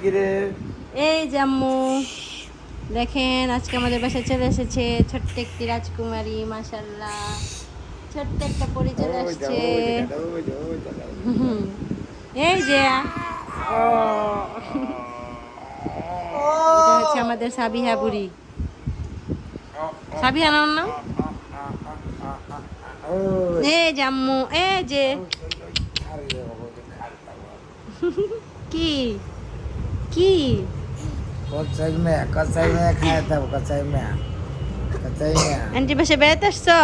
এই জাম্মু দেখেন আজকে আমাদের বাসায় চলে এসেছে ছোট্ট একটি রাজকুমারী মাশাআল্লাহ ছোট্ট একটা পরি চলে আসছে এই যে এটা হচ্ছে আমাদের সাবিহা বুড়ি সাবিহা নাম না এই জাম্মু এই যে কি কি কচাই মে খায় দাও কচাই মে আন্টি বাসে বেড়াতে আসছো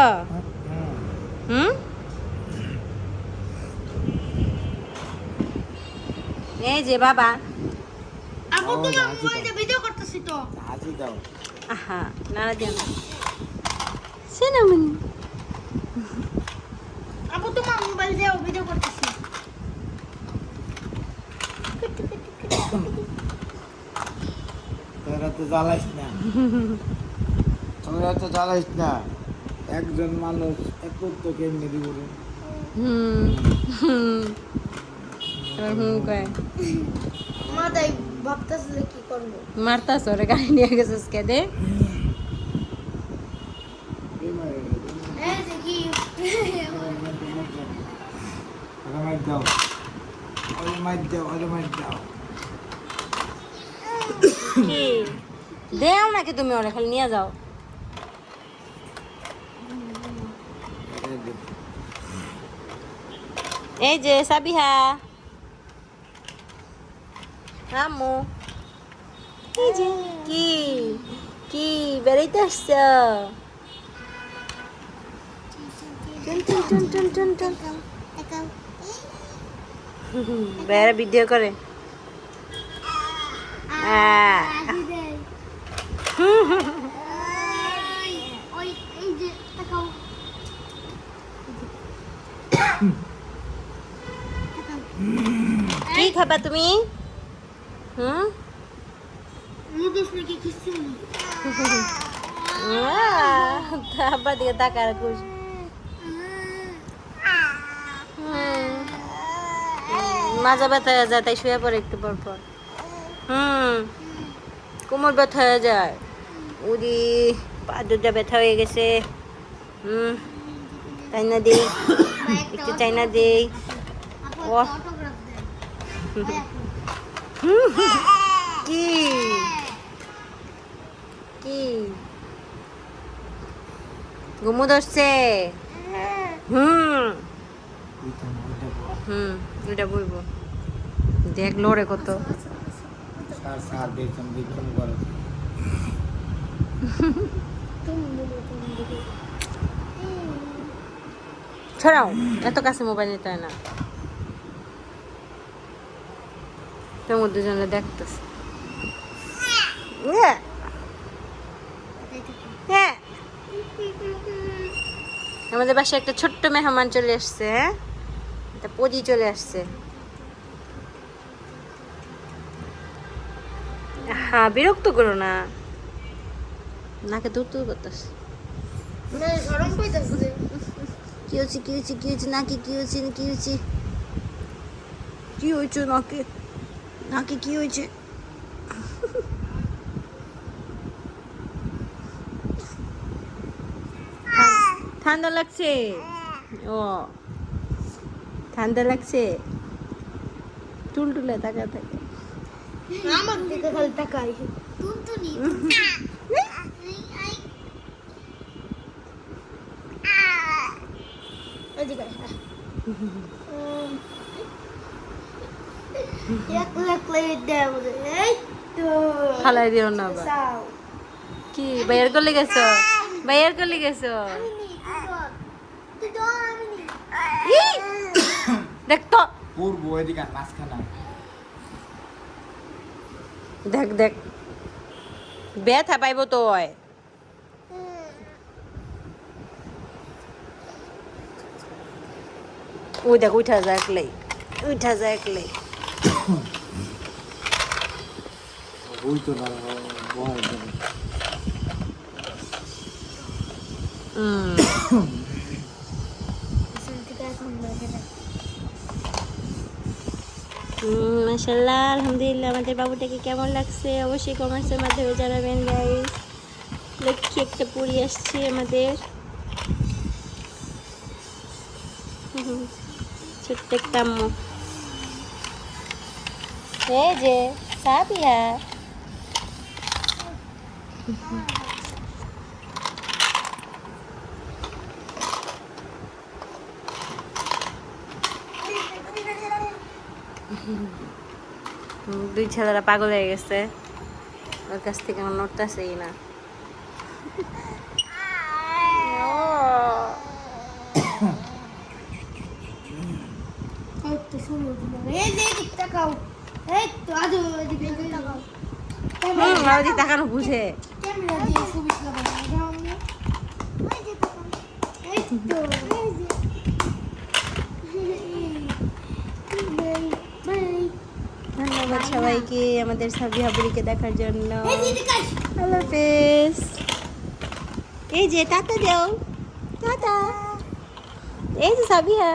হুম এই যে বাবা আপু তোমার মোবাইল দিয়ে ভিডিও করতেছি তো হাসি দাও আহা নাড়া দিও না সিনামনি আপু তোমার মোবাইল দিয়ে ভিডিও করতেছি তোরা তো জ্বালাইস না একজন মানুষ একত্র কেমনি দিব রে এবার কয় মা তাই ভাবতেছে যে কি করব মারতাছ ওরে গাড়ি নিয়ে গেছিস কে দে এই যে কি মাইর দাও কি দেও নাকি তুমি ওরে খালি নিয়ে যাও এই যে সাবিহা আম্মু এই যে কি কি বেড়াইতে আসছ বেড়া ভিডিও করে ওই এই যে তাকাও কি খাবা তুমি হুম নুডলস নাকি কিছু আব্বা দিকে তাকার খুশি মাজা ব্যথা হয়ে যায় তাই শুয়ে পড়ে একটু পর পর কোমর ব্যথা হয়ে যায় উদি পা দুটা ব্যথা হয়ে গেছে তাই না দিই একটু চাই না দিই ও অটোগ্রাফ দেন কি কি ঘুমো ধরছে ওইটা বলবো দেখ লড়ে কত সার দেখুন বড় ছড়াও এত কাছে মোবাইল নিতে হয় না তোমার দুজনে দেখতেছে হ্যাঁ আমাদের বাসায় একটা ছোট্ট মেহমান চলে আসছে হ্যাঁ একটা পদি চলে আসছে হ্যাঁ বিরক্ত করো না নাকে দূর দূর করতেছে না গরম কইতাছে কি হচ্ছে কি হচ্ছে কি হচ্ছে নাকি কি হচ্ছে কি হচ্ছে কি হয়েছে নাকি নাকি কি হয়েছে ঠান্ডা লাগছে ও ঠান্ডা লাগছে টুলটুলে তাকা থাকে আমার দিকে খালি তাকাই টুনটুনি এদিকে এক লাখ লাগে দেব এই তো ফালাই দিও না আবার কি বাইরের করলে গেছো বাইরের করলে গেছো দেখ তো পূর্ব এদিকে মাঝখানা দেখ দেখ ব্যথা পাইব তো ওই দেখ উঠা যায় একলাই ওই তো না বড় মাশাআল্লাহ আলহামদুলিল্লাহ। আমাদের বাবুটাকে কেমন লাগছে অবশ্যই কমেন্টসের মাধ্যমে জানাবেন গাইস। লক্ষ্মী একটা পুরি আসছে আমাদের। ছোট্ট একটা আম্মু, এই যে সাবিয়া। দুই ছেলেরা পাগল হয়ে গেছে, ওর কাছ থেকে আমার নড়তেছেই না। এই তো শুনো এই যে এদিক তাকাও, এই তো আদু এদিকে তাকাও। ওই তাকানো বুঝে। ক্যামেরা দিয়ে ছবি লাগাও দাও নি। এই যে তাকাও, এই তো এই যে বাই বাই। ধন্যবাদ সবাইকে আমাদের সাবিহা বুড়িকে দেখার জন্য। এই যে এদিকে আস। আল্লাহ হাফেজ। এই যে টাটা দাও, টাটা। এই যে সাবিহা।